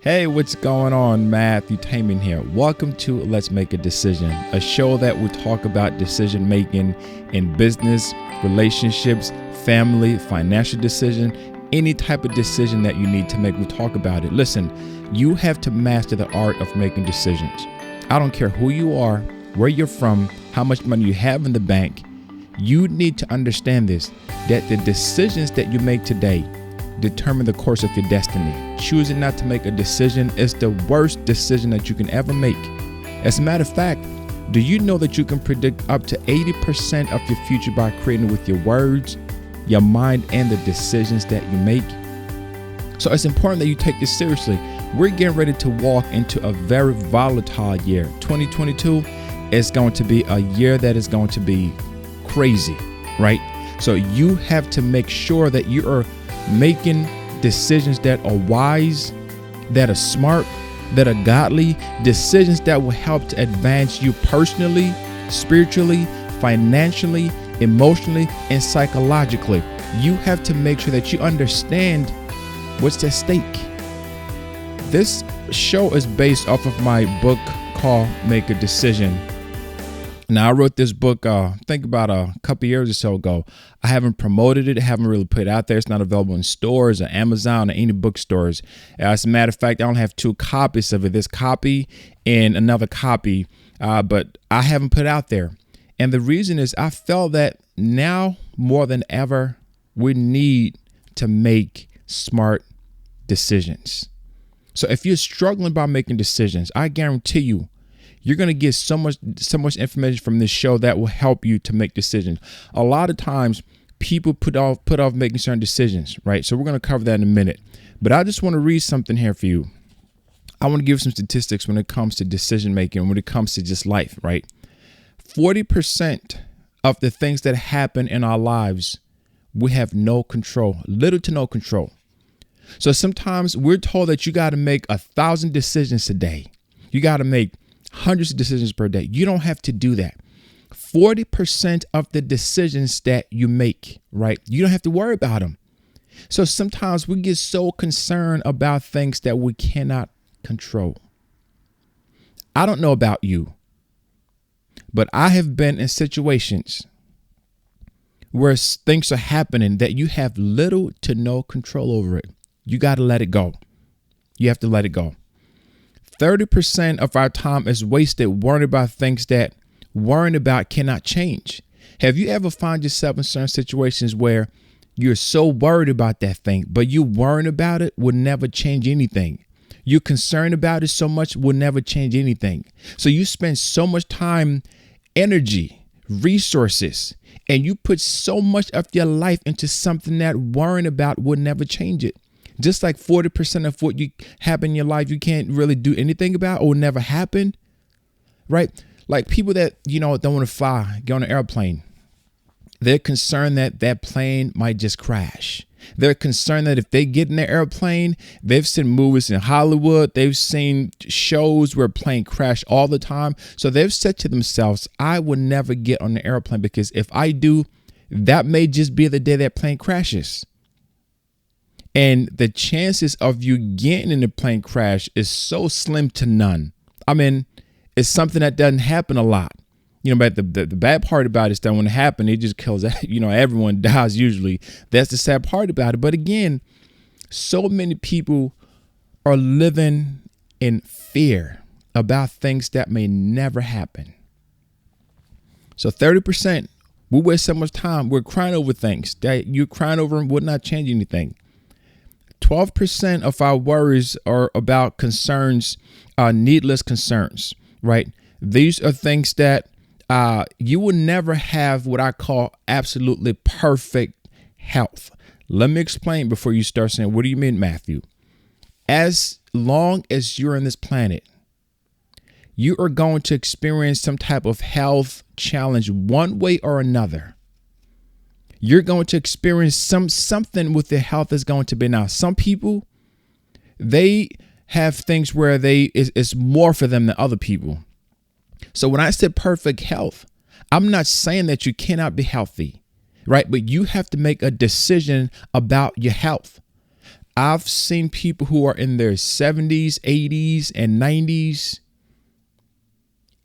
Hey, what's going on? Matthew Taman here. Welcome to Let's Make a Decision, a show that will talk about decision making in business, relationships, family, financial decision, any type of decision that you need to make. We'll talk about it. Listen, you have to master the art of making decisions. I don't care who you are, where you're from, how much money you have in the bank. You need to understand this, that the decisions that you make today determine the course of your destiny. Choosing not to make a decision is the worst decision that you can ever make. As a matter of fact, do you know that you can predict up to 80% of your future by creating with your words, your mind, and the decisions that you make? So it's important that you take this seriously. We're getting ready to walk into a very volatile year. 2022 is going to be a year that is going to be crazy, right? So you have to make sure that you are making decisions that are wise, that are smart, that are godly, decisions that will help to advance you personally, spiritually, financially, emotionally, and psychologically. You have to make sure that you understand what's at stake. This show is based off of my book called Make a Decision. Now, I wrote this book, I think about a couple years or so ago. I haven't promoted it. I haven't really put it out there. It's not available in stores or Amazon or any bookstores. As a matter of fact, I only have 2 copies of it, this copy and another copy, but I haven't put it out there. And the reason is I felt that now more than ever, we need to make smart decisions. So if you're struggling by making decisions, I guarantee you, you're going to get so much information from this show that will help you to make decisions. A lot of times people put off making certain decisions, right? So we're going to cover that in a minute. But I just want to read something here for you. I want to give some statistics when it comes to decision making, when it comes to just life, right? 40% of the things that happen in our lives, we have no control, little to no control. So sometimes we're told that you got to make 1,000 decisions a day. You got to make hundreds of decisions per day. You don't have to do that. 40% of the decisions that you make, right? You don't have to worry about them. So sometimes we get so concerned about things that we cannot control. I don't know about you, but I have been in situations where things are happening that you have little to no control over it. You got to let it go. You have to let it go. 30% of our time is wasted worrying about things that worrying about cannot change. Have you ever found yourself in certain situations where you're so worried about that thing, but you worrying about it will never change anything? You're concerned about it so much will never change anything. So you spend so much time, energy, resources, and you put so much of your life into something that worrying about will never change it. Just like 40% of what you have in your life, you can't really do anything about or will never happen, right? Like people that, don't want to fly, get on an airplane. They're concerned that that plane might just crash. They're concerned that if they get in the airplane, they've seen movies in Hollywood. They've seen shows where plane crash all the time. So they've said to themselves, I will never get on the airplane because if I do, that may just be the day that plane crashes. And the chances of you getting in a plane crash is so slim to none. I mean, it's something that doesn't happen a lot. But the bad part about it is that when it happens, it just kills, everyone dies usually. That's the sad part about it. But again, so many people are living in fear about things that may never happen. So 30%, we waste so much time. We're crying over things that you're crying over and would not change anything. 12% of our worries are about concerns, needless concerns, right? These are things that you will never have what I call absolutely perfect health. Let me explain before you start saying, what do you mean, Matthew? As long as you're on this planet, you are going to experience some type of health challenge one way or another. You're going to experience something with their health is going to be. Now, some people, they have things where it's more for them than other people. So when I said perfect health, I'm not saying that you cannot be healthy, right? But you have to make a decision about your health. I've seen people who are in their 70s, 80s, and 90s,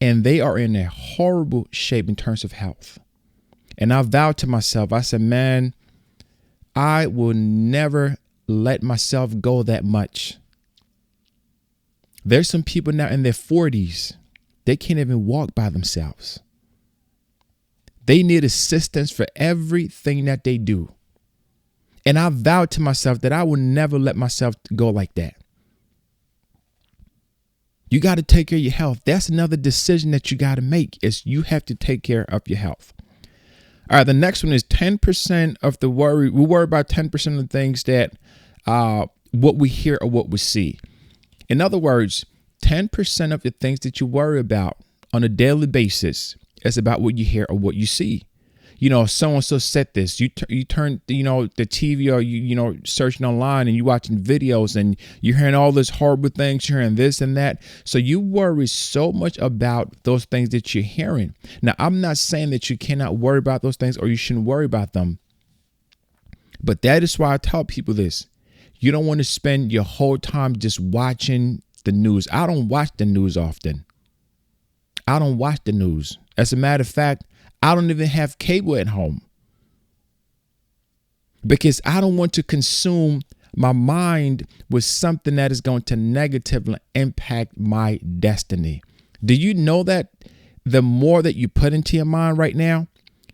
and they are in a horrible shape in terms of health. And I vowed to myself, I said, man, I will never let myself go that much. There's some people now in their 40s, they can't even walk by themselves. They need assistance for everything that they do. And I vowed to myself that I will never let myself go like that. You got to take care of your health. That's another decision that you got to make, is you have to take care of your health. All right, the next one is 10% of the worry. We worry about 10% of the things that what we hear or what we see. In other words, 10% of the things that you worry about on a daily basis is about what you hear or what you see. You know, so-and-so said this. You turn, the TV, or you searching online and you watching videos and you're hearing all this horrible things, you're hearing this and that. So you worry so much about those things that you're hearing. Now, I'm not saying that you cannot worry about those things or you shouldn't worry about them. But that is why I tell people this. You don't want to spend your whole time just watching the news. I don't watch the news often. I don't watch the news. As a matter of fact, I don't even have cable at home because I don't want to consume my mind with something that is going to negatively impact my destiny. Do you know that the more that you put into your mind right now,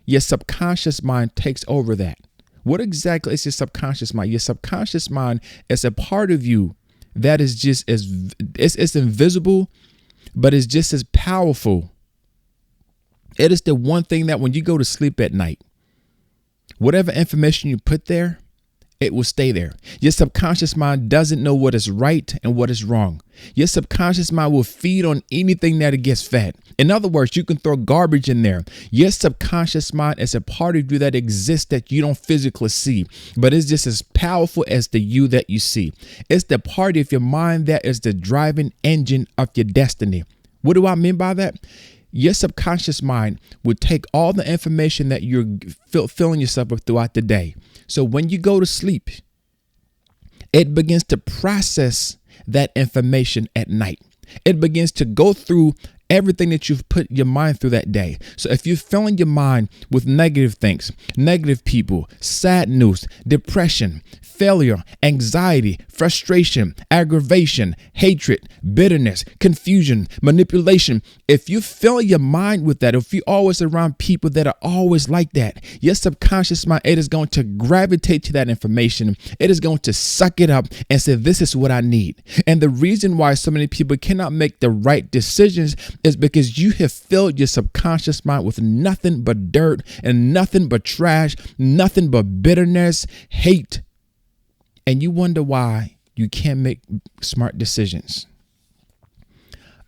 your subconscious mind takes over that? What exactly is your subconscious mind? Your subconscious mind is a part of you that is just it's invisible, but it's just as powerful. It is the one thing that when you go to sleep at night, whatever information you put there, it will stay there. Your subconscious mind doesn't know what is right and what is wrong. Your subconscious mind will feed on anything that it gets fed. In other words, you can throw garbage in there. Your subconscious mind is a part of you that exists that you don't physically see, but it's just as powerful as the you that you see. It's the part of your mind that is the driving engine of your destiny. What do I mean by that? Your subconscious mind would take all the information that you're filling yourself with throughout the day. So when you go to sleep, it begins to process that information at night. It begins to go through everything that you've put your mind through that day. So if you're filling your mind with negative things, negative people, sad news, depression, failure, anxiety, frustration, aggravation, hatred, bitterness, confusion, manipulation, if you fill your mind with that, if you're always around people that are always like that, your subconscious mind, it is going to gravitate to that information. It is going to suck it up and say, this is what I need. And the reason why so many people cannot make the right decisions is because you have filled your subconscious mind with nothing but dirt and nothing but trash, nothing but bitterness, hate. And you wonder why you can't make smart decisions.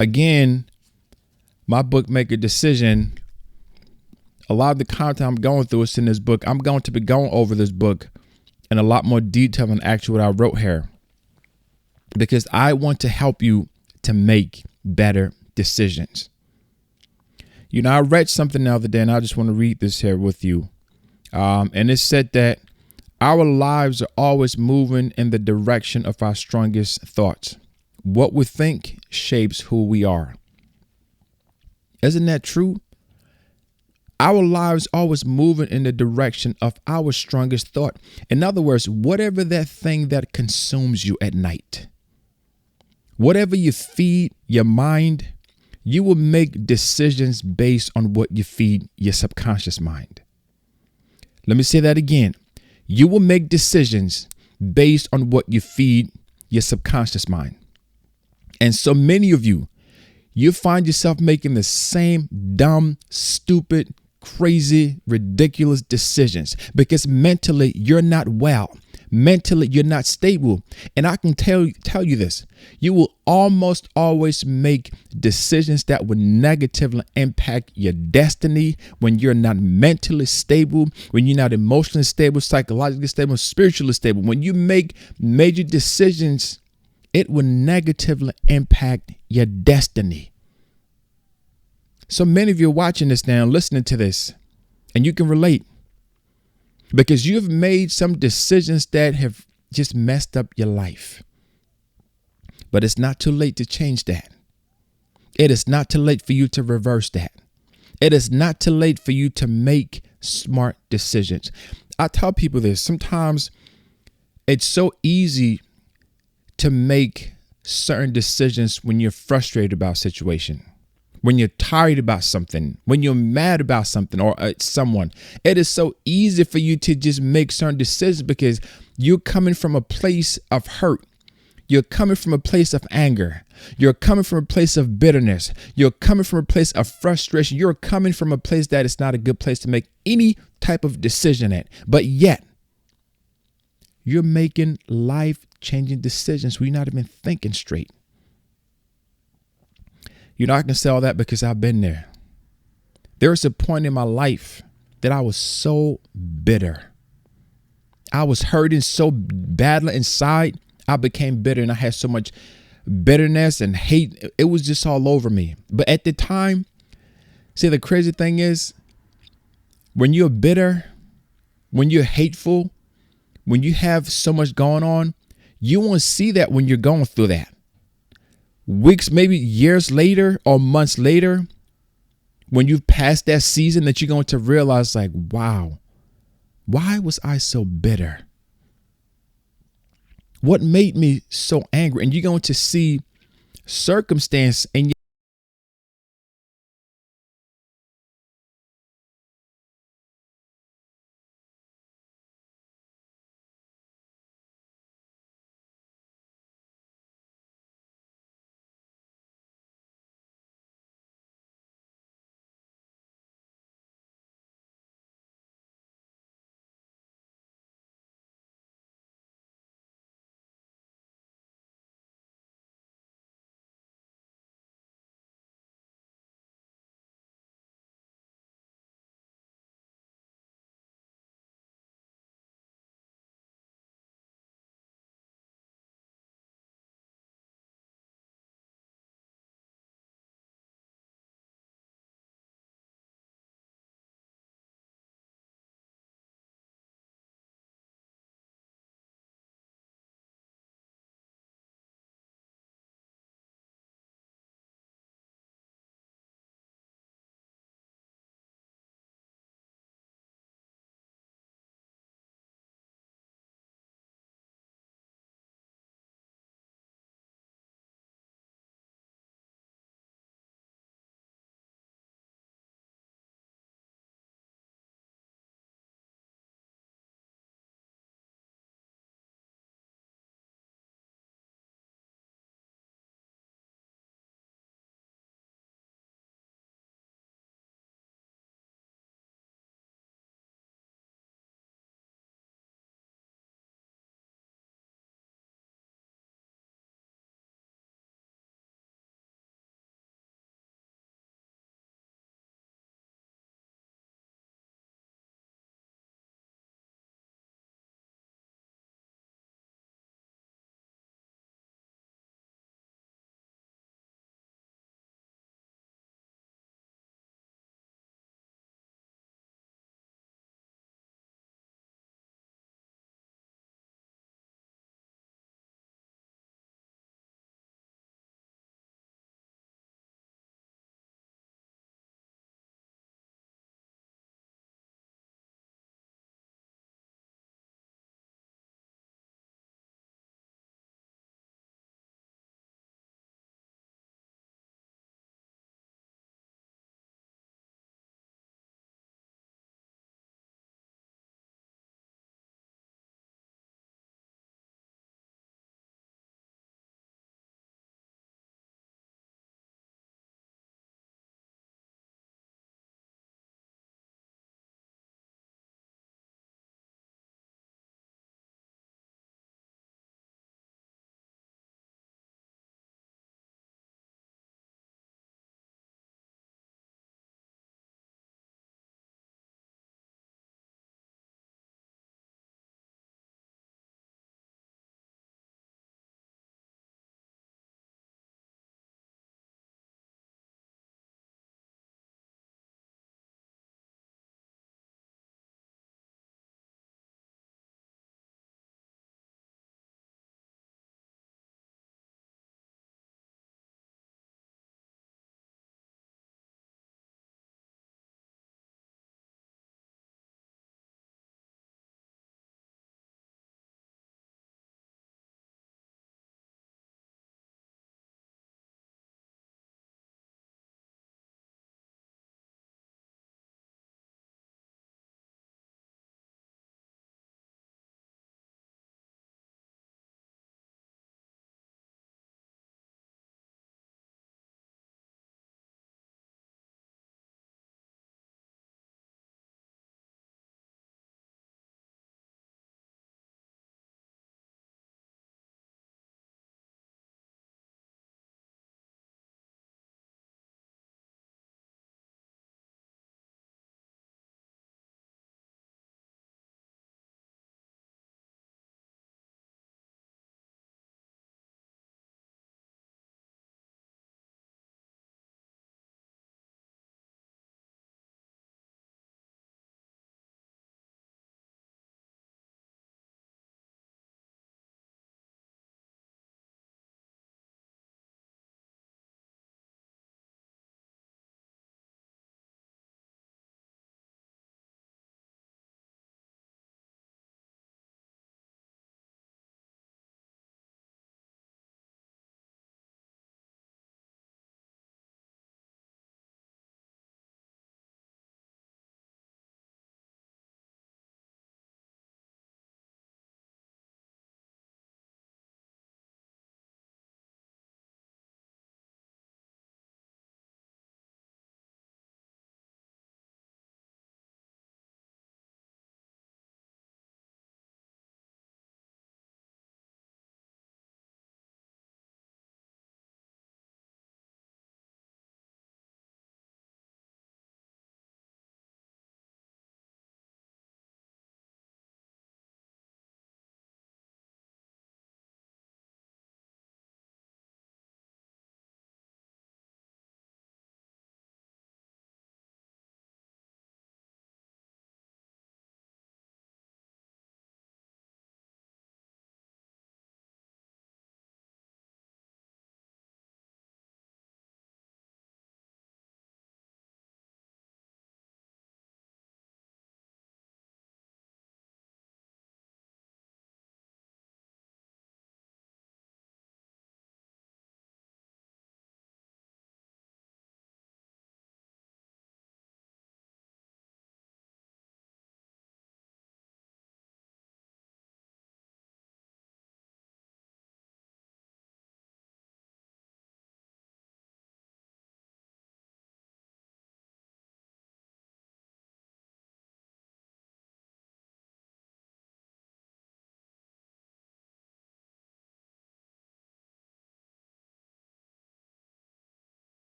Again, my book, Make a Decision, a lot of the content I'm going through is in this book. I'm going to be going over this book in a lot more detail than actually what I wrote here, because I want to help you to make better decisions. You know, I read something the other day, and I just want to read this here with you. And it said that our lives are always moving in the direction of our strongest thoughts. What we think shapes who we are. Isn't that true? Our lives always moving in the direction of our strongest thought. In other words, whatever that thing that consumes you at night, whatever you feed your mind, you will make decisions based on what you feed your subconscious mind. Let me say that again. You will make decisions based on what you feed your subconscious mind. And so many of you, you find yourself making the same dumb, stupid, crazy, ridiculous decisions because mentally you're not well. Mentally, you're not stable. And I can tell you this, you will almost always make decisions that will negatively impact your destiny when you're not mentally stable, when you're not emotionally stable, psychologically stable, spiritually stable. When you make major decisions, it will negatively impact your destiny. So many of you are watching this now, listening to this, and you can relate. Because you've made some decisions that have just messed up your life. But it's not too late to change that. It is not too late for you to reverse that. It is not too late for you to make smart decisions. I tell people this, sometimes it's so easy to make certain decisions when you're frustrated about a situation, when you're tired about something, when you're mad about something or someone. It is so easy for you to just make certain decisions because you're coming from a place of hurt. You're coming from a place of anger. You're coming from a place of bitterness. You're coming from a place of frustration. You're coming from a place that is not a good place to make any type of decision at. But yet, you're making life-changing decisions where you're not even thinking straight. You know, I can say all that because I've been there. There was a point in my life that I was so bitter. I was hurting so badly inside. I became bitter and I had so much bitterness and hate. It was just all over me. But at the time, see, the crazy thing is when you're bitter, when you're hateful, when you have so much going on, you won't see that when you're going through that. Weeks, maybe years later or months later, when you've passed that season, that you're going to realize like, wow, why was I so bitter? What made me so angry? And you're going to see circumstance in